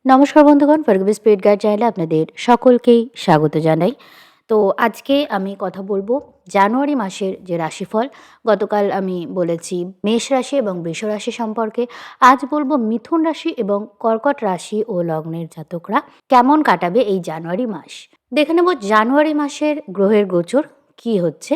নমস্কার বন্ধুগণ, ফার্গবি spirit guide চ্যানেলে আপনাদের সকলকেই স্বাগত জানাই। তো আজকে আমি কথা বলবো জানুয়ারি মাসের যে রাশিফল। গতকাল আমি বলেছি মেষ রাশি এবং বৃষ রাশি সম্পর্কে। আজ বলবো মিথুন রাশি এবং কর্কট রাশি ও লগ্নের জাতকরা কেমন কাটাবে এই জানুয়ারি মাস। দেখে নেব জানুয়ারি মাসের গ্রহের গোচর কি হচ্ছে।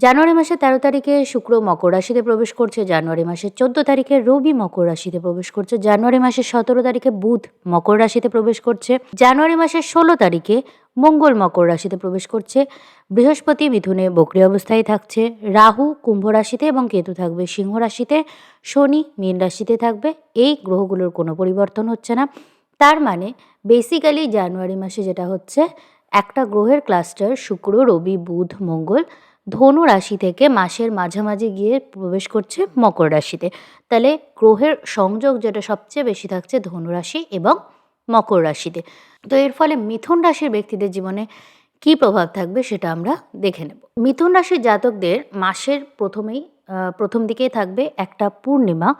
জানুয়ারি মাসের ১৩ তারিখে শুক্র মকর রাশিতে প্রবেশ করছে। জানুয়ারি মাসের ১৪ তারিখে রবি মকর রাশিতে প্রবেশ করছে। জানুয়ারি মাসের ১৭ তারিখে বুধ মকর রাশিতে প্রবেশ করছে। জানুয়ারি মাসের ১৬ তারিখে মঙ্গল মকর রাশিতে প্রবেশ করছে। বৃহস্পতি মিথুনে বক্রী অবস্থায় থাকছে। রাহু কুম্ভ রাশিতে এবং কেতু থাকবে সিংহ রাশিতে। শনি মীন রাশিতে থাকবে। এই গ্রহগুলোর কোনো পরিবর্তন হচ্ছে না। তার মানে বেসিক্যালি জানুয়ারি মাসে যেটা হচ্ছে, একটা গ্রহের ক্লাস্টার শুক্র রবি বুধ মঙ্গল ধনু রাশি থেকে মাসের মাঝামাঝি গিয়ে প্রবেশ করছে মকর রাশিতে। তাহলে গ্রহের সংযোগ যেটা সবচেয়ে বেশি থাকছে ধনু রাশি এবং মকর রাশিতে। তো এর ফলে মিথুন রাশির ব্যক্তিদের জীবনে কী প্রভাব থাকবে সেটা আমরা দেখে নেব। মিথুন রাশির জাতকদের মাসের প্রথম দিকেই থাকবে একটা পূর্ণিমা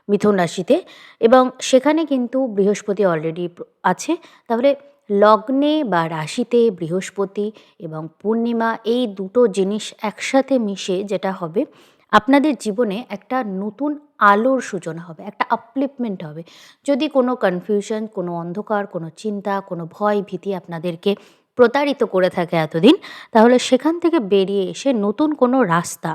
মিথুন রাশিতে, এবং সেখানে কিন্তু বৃহস্পতি অলরেডি আছে। তাহলে লগ্নে বা রাশিতে বৃহস্পতি এবং পূর্ণিমা এই দুটো জিনিস একসাথে মিশে যেটা হবে, আপনাদের জীবনে একটা নতুন আলোর সূচনা হবে, একটা আপলিফমেন্ট হবে। যদি কোনো কনফিউশন, কোনো অন্ধকার, কোনো চিন্তা, কোনো ভয় ভীতি আপনাদেরকে প্রতারিত করে থাকে এতদিন, তাহলে সেখান থেকে বেরিয়ে এসে নতুন কোনো রাস্তা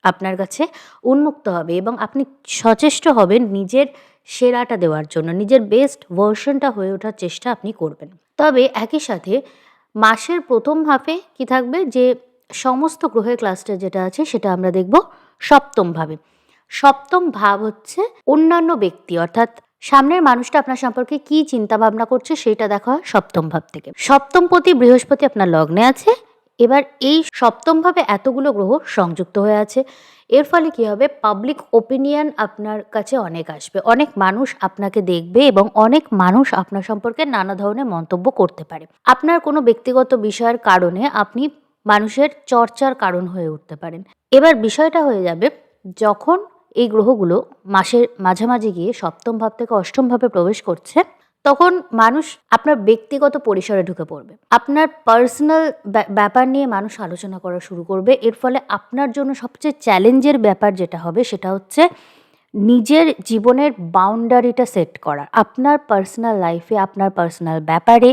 আপনার কাছে উন্মুক্ত হবে এবং আপনি সচেষ্ট হবেন নিজের সেরাটা দেওয়ার জন্য, নিজের বেস্ট ভার্সনটা হয়ে ওঠার চেষ্টা আপনি করবেন। তবে একই সাথে মাসের প্রথম হাফে কি থাকবে, যে সমস্ত গ্রহের ক্লাস্টার যেটা আছে সেটা আমরা দেখব সপ্তম ভাবে। সপ্তম ভাব হচ্ছে অন্যান্য ব্যক্তি, অর্থাৎ সামনের মানুষটা আপনার সম্পর্কে কি চিন্তা ভাবনা করছে সেটা দেখা হয় সপ্তম ভাব থেকে। সপ্তমপতি বৃহস্পতি আপনার লগ্নে আছে। এবার এই সপ্তম ভাবে এতগুলো গ্রহ সংযুক্ত হয়ে আছে। এর ফলে কি হবে, পাবলিক ওপিনিয়ন আপনার কাছে অনেক আসবে, অনেক মানুষ আপনাকে দেখবে এবং অনেক মানুষ আপনার সম্পর্কে নানা ধরনের মন্তব্য করতে পারে। আপনার কোনো ব্যক্তিগত বিষয়ের কারণে আপনি মানুষের চর্চার কারণ হয়ে উঠতে পারেন। এবার বিষয়টা হয়ে যাবে, যখন এই গ্রহগুলো মাসের মাঝামাঝি গিয়ে সপ্তম ভাব থেকে অষ্টম ভাবে প্রবেশ করছে, তখন মানুষ আপনার ব্যক্তিগত পরিসরে ঢুকে পড়বে। আপনার পার্সোনাল ব্যাপার নিয়ে মানুষ আলোচনা করা শুরু করবে। এর ফলে আপনার জন্য সবচেয়ে চ্যালেঞ্জের ব্যাপার যেটা হবে সেটা হচ্ছে নিজের জীবনের বাউন্ডারিটা সেট করা। আপনার পার্সোনাল লাইফে, আপনার পার্সোনাল ব্যাপারে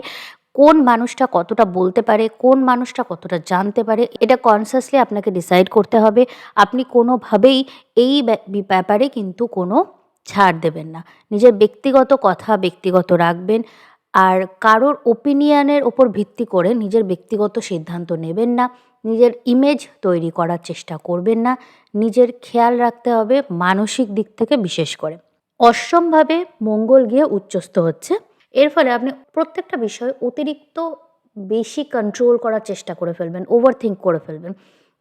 কোন মানুষটা কতটা বলতে পারে, কোন মানুষটা কতটা জানতে পারে, এটা কনসিয়াসলি আপনাকে ডিসাইড করতে হবে। আপনি কোনোভাবেই এই ব্যাপারে কিন্তু কোনো ছাড় দেবেন না। নিজের ব্যক্তিগত কথা ব্যক্তিগত রাখবেন। আর কারোর ওপিনিয়নের ওপর ভিত্তি করে নিজের ব্যক্তিগত সিদ্ধান্ত নেবেন না। নিজের ইমেজ তৈরি করার চেষ্টা করবেন না। নিজের খেয়াল রাখতে হবে মানসিক দিক থেকে, বিশেষ করে অষ্টমভাবে মঙ্গল গিয়ে উচ্চস্থ হচ্ছে। এর ফলে আপনি প্রত্যেকটা বিষয় অতিরিক্ত বেশি কন্ট্রোল করার চেষ্টা করে ফেলবেন, ওভার থিঙ্ক করে ফেলবেন।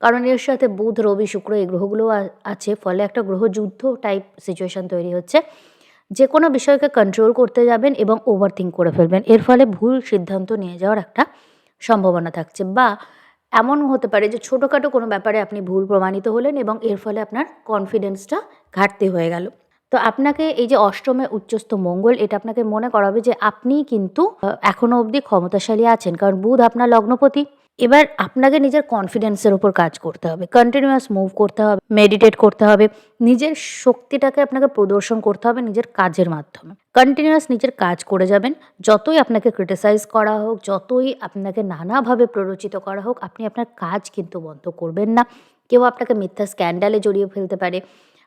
কারণ এর সাথে বুধ রবি শুক্র এই গ্রহগুলোও আছে। ফলে একটা গ্রহযুদ্ধ টাইপ সিচুয়েশন তৈরি হচ্ছে। যে কোনো বিষয়কে কন্ট্রোল করতে যাবেন এবং ওভার থিঙ্ক করে ফেলবেন। এর ফলে ভুল সিদ্ধান্ত নিয়ে যাওয়ার একটা সম্ভাবনা থাকছে, বা এমন হতে পারে যে ছোটোখাটো কোনো ব্যাপারে আপনি ভুল প্রমাণিত হলেন এবং এর ফলে আপনার কনফিডেন্সটা ঘাটতি হয়ে গেল। তো আপনাকে এই যে অষ্টমে উচ্চস্থ মঙ্গল, এটা আপনাকে মনে করাবে যে আপনি কিন্তু এখনো অবধি ক্ষমতাশালী আছেন, কারণ বুধ আপনার লগ্নপতি। এবার আপনাকে নিজের কনফিডেন্সের উপর কাজ করতে হবে, কন্টিনিউয়াস মুভ করতে হবে, মেডিটেট করতে হবে, নিজের শক্তিটাকে আপনাকে প্রদর্শন করতে হবে নিজের কাজের মাধ্যমে। কন্টিনিউয়াস নিজের কাজ করে যাবেন। যতই আপনাকে ক্রিটিসাইজ করা হোক, যতই আপনাকে নানাভাবে প্ররোচিত করা হোক, আপনি আপনার কাজ কিন্তু বন্ধ করবেন না। কেউ আপনাকে মিথ্যা স্ক্যান্ডালে জড়িয়ে ফেলতে পারে।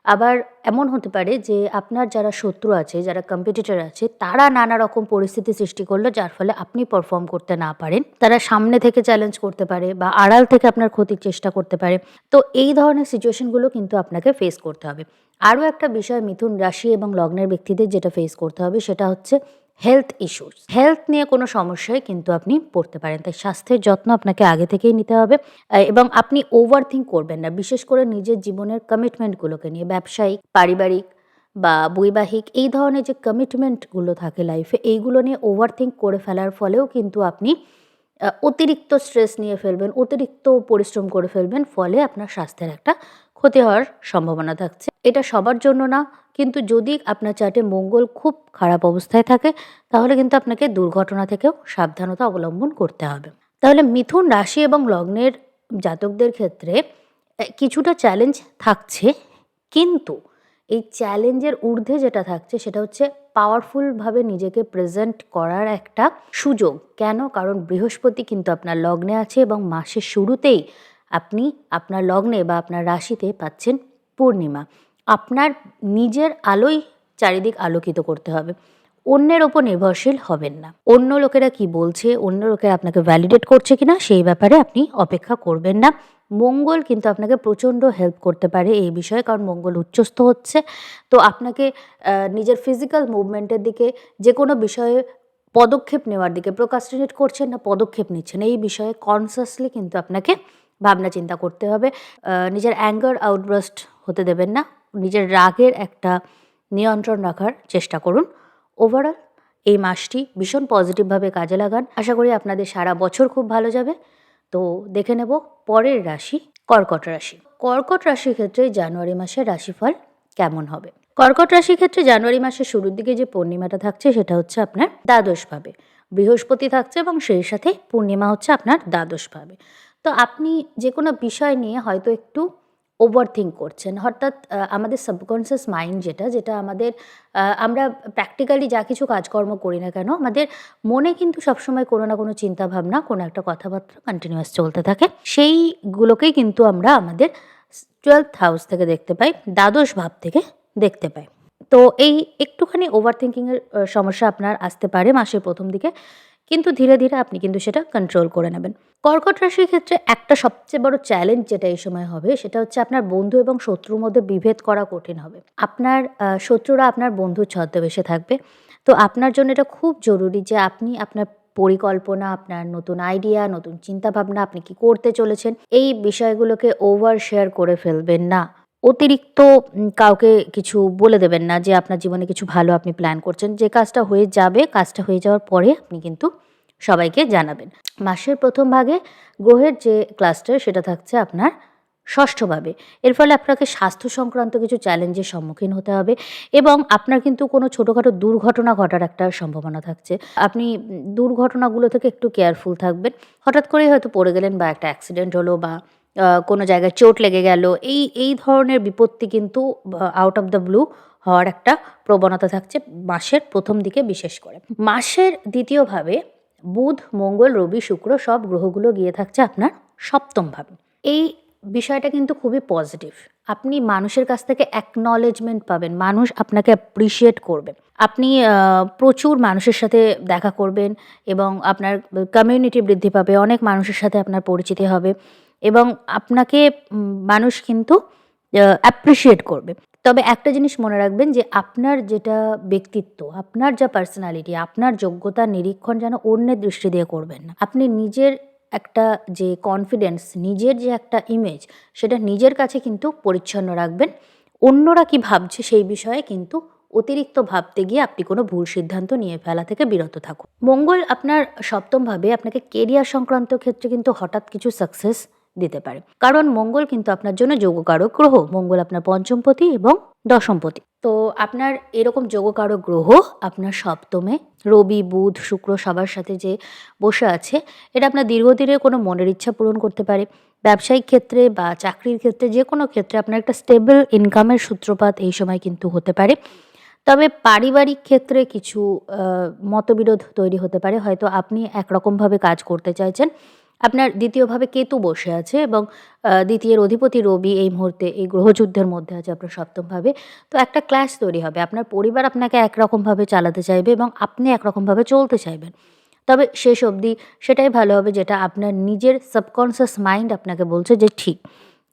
আবার এমন হতে পারে যে আপনার যারা শত্রু আছে, যারা কম্পিটিটর আছে, তারা নানা রকম পরিস্থিতি সৃষ্টি করলো যার ফলে আপনি পারফর্ম করতে না পারেন। তারা সামনে থেকে চ্যালেঞ্জ করতে পারে বা আড়াল থেকে আপনার ক্ষতির চেষ্টা করতে পারে। তো এই ধরনের সিচুয়েশনগুলো কিন্তু আপনাকে ফেস করতে হবে। আরও একটা বিষয় মিথুন রাশি এবং লগ্নের ব্যক্তিদের যেটা ফেস করতে হবে সেটা হচ্ছে হেলথ ইস্যুস। হেলথ নিয়ে কোনো সমস্যায় কিন্তু আপনি পড়তে পারেন। তাই স্বাস্থ্যের যত্ন আপনাকে আগে থেকেই নিতে হবে এবং আপনি ওভার থিঙ্ক করবেন না, বিশেষ করে নিজের জীবনের কমিটমেন্টগুলোকে নিয়ে। ব্যবসায়িক, পারিবারিক বা বৈবাহিক এই ধরনের যে কমিটমেন্টগুলো থাকে লাইফে, এইগুলো নিয়ে ওভার থিঙ্ক করে ফেলার ফলেও কিন্তু আপনি অতিরিক্ত স্ট্রেস নিয়ে ফেলবেন, অতিরিক্ত পরিশ্রম করে ফেলবেন। ফলে আপনার স্বাস্থ্যের একটা ক্ষতি হওয়ার সম্ভাবনা থাকছে। এটা সবার জন্য না, কিন্তু যদি আপনার চার্টে মঙ্গল খুব খারাপ অবস্থায় থাকে তাহলে কিন্তু আপনাকে দুর্ঘটনা থেকেও সাবধানতা অবলম্বন করতে হবে। তাহলে মিথুন রাশি এবং লগ্নের জাতকদের ক্ষেত্রে কিছুটা চ্যালেঞ্জ থাকছে, কিন্তু এই চ্যালেঞ্জের ঊর্ধ্বে যেটা থাকছে সেটা হচ্ছে পাওয়ারফুলভাবে নিজেকে প্রেজেন্ট করার একটা সুযোগ। কেন? কারণ বৃহস্পতি কিন্তু আপনার লগ্নে আছে এবং মাসের শুরুতেই আপনি আপনার লগ্নে বা আপনার রাশিতে পাচ্ছেন পূর্ণিমা। আপনার নিজের আলোয় চারিদিক আলোকিত করতে হবে, অন্যের ওপর নির্ভরশীল হবেন না। অন্য লোকেরা কি বলছে, অন্য লোকেরা আপনাকে ভ্যালিডেট করছে কিনা সেই ব্যাপারে আপনি অপেক্ষা করবেন না। মঙ্গল কিন্তু আপনাকে প্রচণ্ড হেল্প করতে পারে এই বিষয়ে, কারণ মঙ্গল উচ্চস্থ হচ্ছে। তো আপনাকে নিজের ফিজিক্যাল মুভমেন্টের দিকে, যে কোনো বিষয়ে পদক্ষেপ নেওয়ার দিকে, প্রোক্রাস্টিনেট করছেন না পদক্ষেপ নিচ্ছেন, এই বিষয়ে কনসাসলি কিন্তু আপনাকে ভাবনা চিন্তা করতে হবে। নিজের অ্যাঙ্গার আউটবার্স্ট হতে দেবেন না, নিজের রাগের একটা নিয়ন্ত্রণ রাখার চেষ্টা করুন। ওভারঅল এই মাসটি ভীষণ পজিটিভভাবে কাজে লাগান। আশা করি আপনাদের সারা বছর খুব ভালো যাবে। তো দেখে নেব পরের রাশি, কর্কট রাশি। কর্কট রাশির ক্ষেত্রে জানুয়ারি মাসের রাশিফল কেমন হবে? কর্কট রাশির ক্ষেত্রে জানুয়ারি মাসের শুরুর দিকে যে পূর্ণিমাটা থাকছে সেটা হচ্ছে আপনার দ্বাদশভাবে বৃহস্পতি থাকছে এবং সেই সাথে পূর্ণিমা হচ্ছে আপনার দ্বাদশভাবে। তো আপনি যে কোনো বিষয় নিয়ে হয়তো একটু ওভার থিঙ্ক করছেন, অর্থাৎ আমাদের সাবকনসিয়াস মাইন্ড যেটা আমাদের আমরা প্র্যাকটিক্যালি যা কিছু কাজকর্ম করি না কেন, আমাদের মনে কিন্তু সবসময় কোনো না কোনো চিন্তাভাবনা, কোনো একটা কথাবার্তা কন্টিনিউয়াস চলতে থাকে। সেইগুলোকেই কিন্তু আমরা আমাদের 12th হাউস থেকে দেখতে পাই, দ্বাদশ ভাব থেকে দেখতে পাই। তো এই একটুখানি ওভার থিঙ্কিংয়ের সমস্যা আপনার আসতে পারে মাসের প্রথম দিকে, কিন্তু ধীরে ধীরে আপনি কিন্তু সেটা কন্ট্রোল করে নেবেন। কর্কট রাশির ক্ষেত্রে একটা সবচেয়ে বড় চ্যালেঞ্জ যেটা এই সময় হবে সেটা হচ্ছে আপনার বন্ধু এবং শত্রুর মধ্যে বিভেদ করা কঠিন হবে। আপনার শত্রুরা আপনার বন্ধুর ছদ্মবেশে থাকবে। তো আপনার জন্য এটা খুব জরুরি যে আপনি আপনার পরিকল্পনা, আপনার নতুন আইডিয়া, নতুন চিন্তাভাবনা, আপনি কি করতে চলেছেন, এই বিষয়গুলোকে ওভার শেয়ার করে ফেলবেন না। অতিরিক্ত কাউকে কিছু বলে দেবেন না যে আপনার জীবনে কিছু ভালো আপনি প্ল্যান করছেন। যে কাজটা হয়ে যাবে, কাজটা হয়ে যাওয়ার পরে আপনি কিন্তু সবাইকে জানাবেন। মাসের প্রথম ভাগে গ্রহের যে ক্লাস্টার সেটা থাকছে আপনার ষষ্ঠভাবে। এর ফলে আপনাকে স্বাস্থ্য সংক্রান্ত কিছু চ্যালেঞ্জের সম্মুখীন হতে হবে এবং আপনার কিন্তু কোনো ছোটোখাটো দুর্ঘটনা ঘটার একটা সম্ভাবনা থাকছে। আপনি দুর্ঘটনাগুলো থেকে একটু কেয়ারফুল থাকবেন। হঠাৎ করেই হয়তো পড়ে গেলেন বা একটা অ্যাক্সিডেন্ট হলো বা কোনো জায়গায় চোট লেগে গেল, এই ধরনের বিপত্তি কিন্তু আউট অফ দ্য ব্লু হওয়ার একটা প্রবণতা থাকছে মাসের প্রথম দিকে বিশেষ করে। মাসের দ্বিতীয়ভাবে বুধ, মঙ্গল, রবি, শুক্র সব গ্রহগুলো গিয়ে থাকছে আপনার সপ্তমভাবে। এই বিষয়টা কিন্তু খুবই পজিটিভ। আপনি মানুষের কাছ থেকে অ্যাকনলেজমেন্ট পাবেন, মানুষ আপনাকে অ্যাপ্রিসিয়েট করবে। আপনি প্রচুর মানুষের সাথে দেখা করবেন এবং আপনার কমিউনিটি বৃদ্ধি পাবে, অনেক মানুষের সাথে আপনার পরিচিতি হবে এবং আপনাকে মানুষ কিন্তু অ্যাপ্রিসিয়েট করবে। তবে একটা জিনিস মনে রাখবেন যে আপনার যেটা ব্যক্তিত্ব, আপনার যা পার্সোনালিটি, আপনার যোগ্যতার নিরীক্ষণ যেন অন্যের দৃষ্টি দিয়ে করবেন না। আপনি নিজের একটা যে কনফিডেন্স, নিজের যে একটা ইমেজ, সেটা নিজের কাছে কিন্তু পরিচ্ছন্ন রাখবেন। অন্যরা কি ভাবছে সেই বিষয়ে কিন্তু অতিরিক্ত ভাবতে গিয়ে আপনি কোনো ভুল সিদ্ধান্ত নিয়ে ফেলা থেকে বিরত থাকুন। মঙ্গল আপনার সপ্তমভাবে আপনাকে কেরিয়ার সংক্রান্ত ক্ষেত্রে কিন্তু হঠাৎ কিছু সাকসেস দিতে পারে, কারণ মঙ্গল কিন্তু আপনার জন্য যোগকারক গ্রহ। মঙ্গল আপনার পঞ্চমপতি এবং দশমপতি। তো আপনার এরকম যোগকারক গ্রহ আপনার সপ্তমে, রবি, বুধ, শুক্র সবার সাথে যে বসে আছে, এটা আপনার দীর্ঘদিনের কোনো মনের ইচ্ছা পূরণ করতে পারে। ব্যবসায়িক ক্ষেত্রে বা চাকরির ক্ষেত্রে, যে কোনো ক্ষেত্রে আপনার একটা স্টেবল ইনকামের সূত্রপাত এই সময় কিন্তু হতে পারে। তবে পারিবারিক ক্ষেত্রে কিছু মতবিরোধ তৈরি হতে পারে। হয়তো আপনি একরকমভাবে কাজ করতে চাইছেন, আপনার দ্বিতীয়ভাবে কেতু বসে আছে এবং দ্বিতীয়ের অধিপতি রবি এই মুহূর্তে এই গ্রহযুদ্ধের মধ্যে আছে আপনার সপ্তমভাবে। তো একটা ক্ল্যাশ তৈরি হবে। আপনার পরিবার আপনাকে একরকমভাবে চালাতে চাইবে এবং আপনি একরকমভাবে চলতে চাইবেন। তবে শেষ অবধি সেটাই ভালো হবে যেটা আপনার নিজের সাবকনসিয়াস মাইন্ড আপনাকে বলছে যে ঠিক।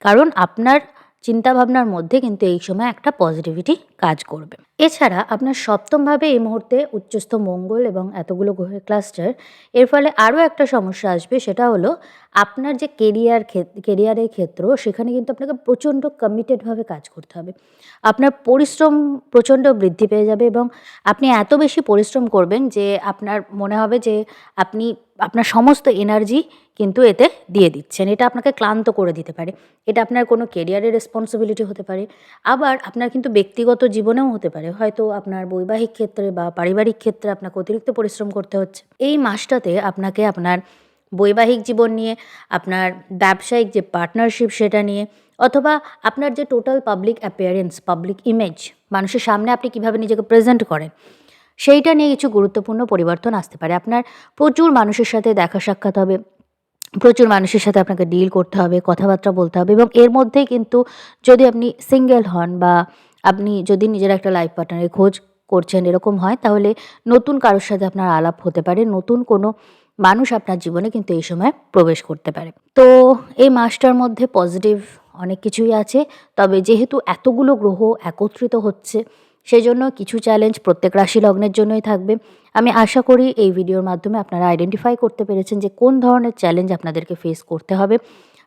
কারণ আপনার চিন্তাভাবনার মধ্যে কিন্তু এই সময় একটা পজিটিভিটি কাজ করবে। এছাড়া আপনার সপ্তমভাবে এই মুহূর্তে উচ্চস্থ মঙ্গল এবং এতগুলো গ্রহের ক্লাস্টার, এর ফলে আরও একটা সমস্যা আসবে, সেটা হলো আপনার যে কেরিয়ারের ক্ষেত্র, সেখানে কিন্তু আপনাকে প্রচণ্ড কমিটেডভাবে কাজ করতে হবে। আপনার পরিশ্রম প্রচণ্ড বৃদ্ধি পেয়ে যাবে এবং আপনি এত বেশি পরিশ্রম করবেন যে আপনার মনে হবে যে আপনি আপনার সমস্ত এনার্জি কিন্তু এতে দিয়ে দিচ্ছেন। এটা আপনাকে ক্লান্ত করে দিতে পারে। এটা আপনার কোনো কেরিয়ারের রেসপন্সিবিলিটি হতে পারে। আবার আপনার কিন্তু ব্যক্তিগত জীবনেও হতে পারে। হয়তো আপনার বৈবাহিক ক্ষেত্রে বা পারিবারিক ক্ষেত্রে আপনাকে অতিরিক্ত পরিশ্রম করতে হচ্ছে। এই মাসটাতে আপনাকে আপনার বৈবাহিক জীবন নিয়ে, আপনার ব্যবসায়িক যে পার্টনারশিপ সেটা নিয়ে, অথবা আপনার যে total public appearance, public image, মানুষের সামনে আপনি কীভাবে নিজেকে প্রেজেন্ট করেন, সেইটা নিয়ে কিছু গুরুত্বপূর্ণ পরিবর্তন আসতে পারে। আপনার প্রচুর মানুষের সাথে দেখা সাক্ষাৎ হবে, প্রচুর মানুষের সাথে আপনাকে ডিল করতে হবে, কথাবার্তা বলতে হবে এবং এর মধ্যেই কিন্তু যদি আপনি সিঙ্গেল হন বা আপনি যদি নিজের একটা লাইফ পার্টনারের খোঁজ করছেন এরকম হয়, তাহলে নতুন কারোর সাথে আপনার আলাপ হতে পারে। নতুন কোনো মানুষ আপনার জীবনে কিন্তু এই সময় প্রবেশ করতে পারে। তো এই মাসটার মধ্যে পজিটিভ অনেক কিছুই আছে। তবে যেহেতু এতগুলো গ্রহ একত্রিত হচ্ছে, সেজন্য কিছু চ্যালেঞ্জ প্রত্যেক রাশি লগ্নের জন্যই থাকবে। আমি আশা করি এই ভিডিওর মাধ্যমে আপনারা আইডেন্টিফাই করতে পেরেছেন যে কোন ধরনের চ্যালেঞ্জ আপনাদেরকে ফেস করতে হবে।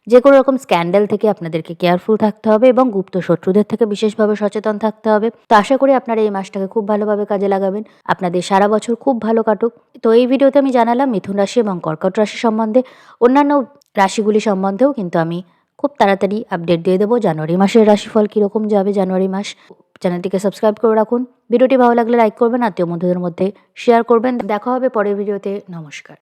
যে কোনো রকম স্ক্যান্ডাল থেকে আপনাদেরকে কেয়ারফুল থাকতে হবে এবং গুপ্ত শত্রুদের থেকে বিশেষভাবে সচেতন থাকতে হবে। তো আশা করি আপনারা এই মাসটাকে খুব ভালোভাবে কাজে লাগাবেন। আপনাদের সারা বছর খুব ভালো কাটুক। তো এই ভিডিওতে আমি জানালাম মিথুন রাশি এবং কর্কট রাশি সম্বন্ধে। অন্যান্য রাশিগুলি সম্বন্ধেও কিন্তু আমি খুব তাড়াতাড়ি আপডেট দিয়ে দেবো। জানুয়ারি মাসের রাশিফল কীরকম যাবে জানুয়ারি মাস। চ্যানেলটিকে সাবস্ক্রাইব করে রাখুন। ভিডিওটি ভালো লাগলে লাইক করবেন, আত্মীয় বন্ধুদের মধ্যে শেয়ার করবেন। দেখা হবে পরের ভিডিওতে। নমস্কার।